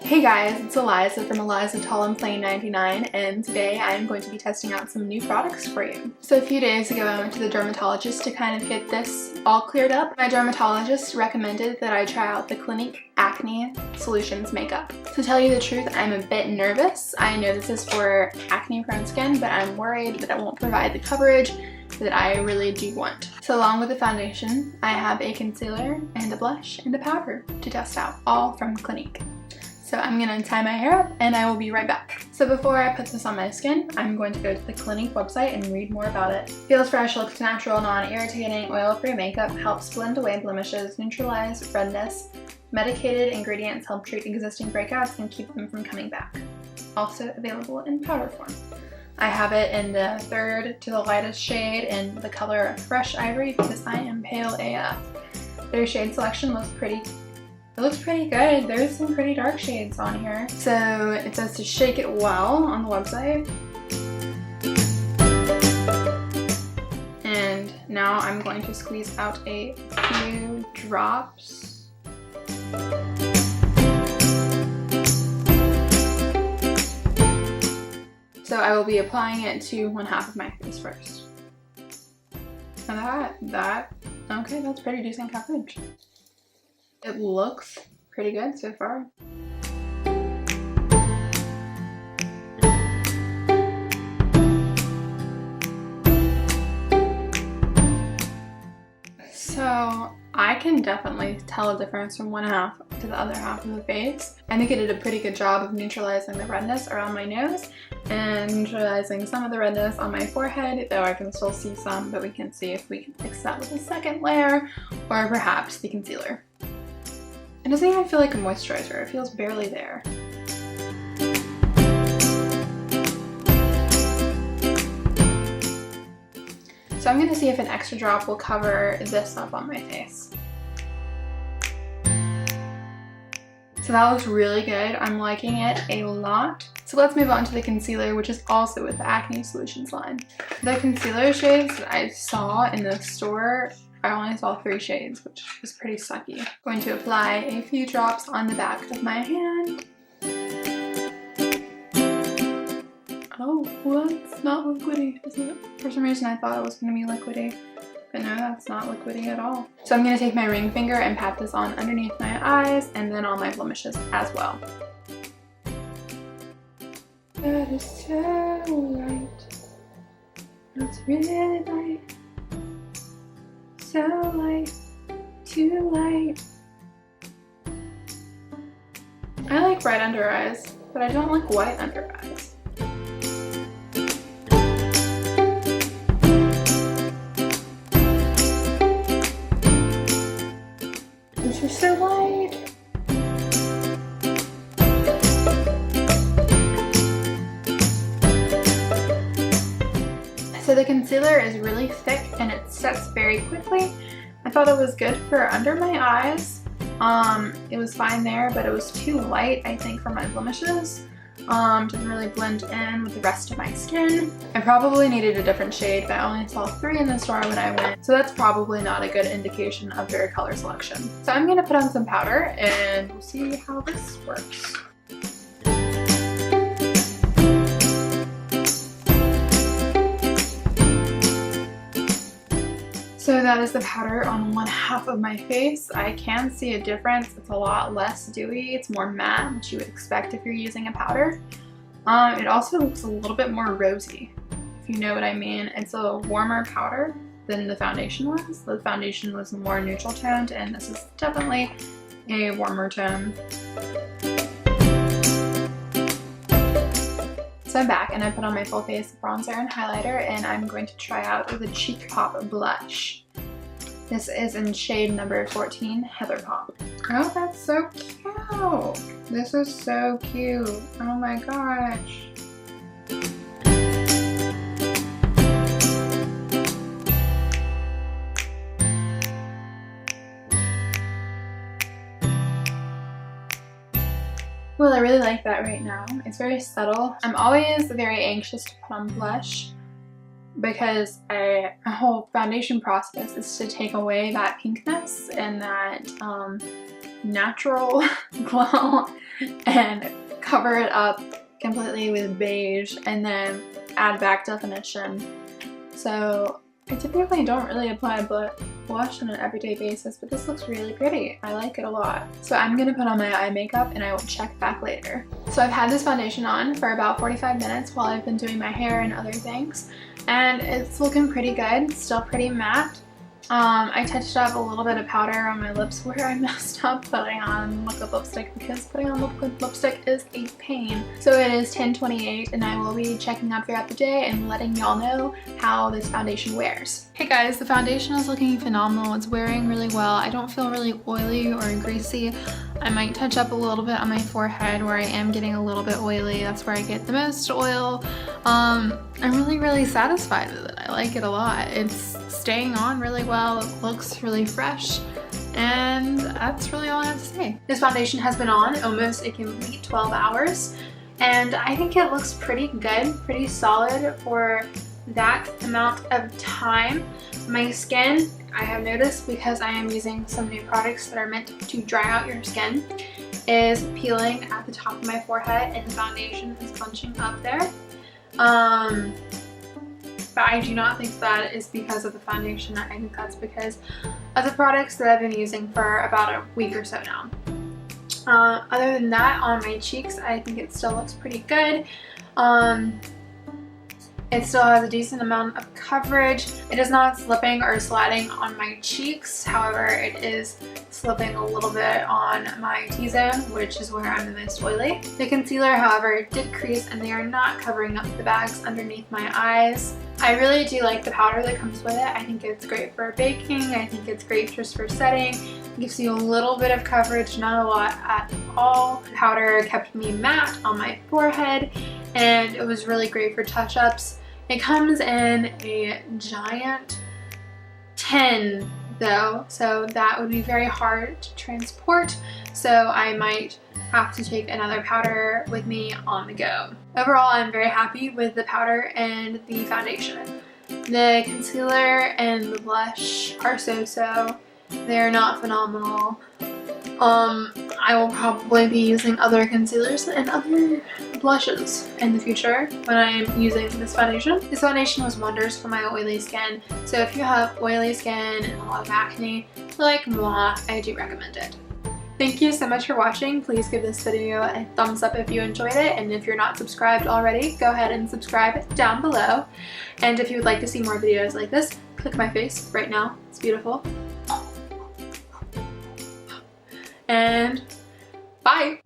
Hey guys, it's Eliza from Eliza Tall and Plain 99, and today I am going to be testing out some new products for you. So a few days ago I went to the dermatologist to kind of get this all cleared up. My dermatologist recommended that I try out the Clinique Acne Solutions Makeup. To tell you the truth, I'm a bit nervous. I know this is for acne prone skin, but I'm worried that it won't provide the coverage that I really do want. So along with the foundation, I have a concealer and a blush and a powder to test out, all from Clinique. So I'm gonna tie my hair up and I will be right back. So before I put this on my skin, I'm going to go to the Clinique website and read more about it. Feels fresh, looks natural, non-irritating, oil-free makeup, helps blend away blemishes, neutralize redness. Medicated ingredients help treat existing breakouts and keep them from coming back. Also available in powder form. I have it in the third to the lightest shade in the color Fresh Ivory because I am pale AF. Their shade selection looks pretty. It looks pretty good. There's some pretty dark shades on here. So it says to shake it well on the website. And now I'm going to squeeze out a few drops. So I will be applying it to one half of my face first. And okay, that's pretty decent coverage. It looks pretty good so far. So I can definitely tell a difference from one half to the other half of the face. I think it did a pretty good job of neutralizing the redness around my nose and neutralizing some of the redness on my forehead, though I can still see some, but we can see if we can fix that with a second layer or perhaps the concealer. It doesn't even feel like a moisturizer, it feels barely there. So I'm going to see if an extra drop will cover this up on my face. So that looks really good. I'm liking it a lot. So let's move on to the concealer, which is also with the Acne Solutions line. The concealer shades that I saw in the store, I only saw 3 shades, which is pretty sucky. I'm going to apply a few drops on the back of my hand. Oh, well, that's not liquidy, is it? For some reason I thought it was going to be liquidy, but no, that's not liquidy at all. So I'm going to take my ring finger and pat this on underneath my eyes and then on my blemishes as well. That is so light. It's really light. So light, too light. I like bright under eyes, but I don't like white under eyes. This is so light. So the concealer is really thick and it sets very quickly. I thought it was good for under my eyes. It was fine there, but it was too light, I think, for my blemishes. Didn't really blend in with the rest of my skin. I probably needed a different shade, but I only saw 3 in the store when I went, so that's probably not a good indication of their color selection. So I'm gonna put on some powder and we'll see how this works. So that is the powder on one half of my face. I can see a difference. It's a lot less dewy. It's more matte, which you would expect if you're using a powder. It also looks a little bit more rosy, if you know what I mean. It's a warmer powder than the foundation was. The foundation was more neutral toned, and this is definitely a warmer tone. So I'm back and I put on my full face bronzer and highlighter, and I'm going to try out the Cheek Pop blush. This is in shade number 14, Heather Pop. Oh, that's so cute. This is so cute. Oh my gosh. Well, I really like that right now. It's very subtle. I'm always very anxious to put on blush because my whole foundation process is to take away that pinkness and that natural glow and cover it up completely with beige and then add back definition. So I typically don't really apply blush on an everyday basis, but this looks really pretty. I like it a lot. So I'm gonna put on my eye makeup and I will check back later. So I've had this foundation on for about 45 minutes while I've been doing my hair and other things, and it's looking pretty good, still pretty matte. I touched up a little bit of powder on my lips where I messed up putting on liquid lipstick, because putting on liquid lipstick is a pain. So it is 10:28 and I will be checking up throughout the day and letting y'all know how this foundation wears. Hey guys, the foundation is looking phenomenal. It's wearing really well. I don't feel really oily or greasy. I might touch up a little bit on my forehead where I am getting a little bit oily. That's where I get the most oil. I'm really satisfied with it. I like it a lot. It's staying on really well. It looks really fresh. And that's really all I have to say. This foundation has been on almost a complete 12 hours. And I think it looks pretty good, pretty solid for that amount of time. My skin, I have noticed, because I am using some new products that are meant to dry out your skin, is peeling at the top of my forehead and the foundation is bunching up there. But I do not think that is because of the foundation. I think that's because of the products that I've been using for about a week or so now. Other than that, on my cheeks, I think it still looks pretty good. It still has a decent amount of coverage. It is not slipping or sliding on my cheeks. However, it is slipping a little bit on my T-zone, which is where I'm the most oily. The concealer, however, did crease and they are not covering up the bags underneath my eyes. I really do like the powder that comes with it. I think it's great for baking. I think it's great just for setting. It gives you a little bit of coverage, not a lot at all. The powder kept me matte on my forehead and it was really great for touch-ups. It comes in a giant tin though, so that would be very hard to transport, so I might have to take another powder with me on the go. Overall, I'm very happy with the powder and the foundation. The concealer and the blush are so-so. They're not phenomenal. I will probably be using other concealers and other blushes in the future when I'm using this foundation. This foundation does wonders for my oily skin, so if you have oily skin and a lot of acne like moi, I do recommend it. Thank you so much for watching. Please give this video a thumbs up if you enjoyed it, and if you're not subscribed already, go ahead and subscribe down below. And if you would like to see more videos like this, click my face right now. It's beautiful. And bye!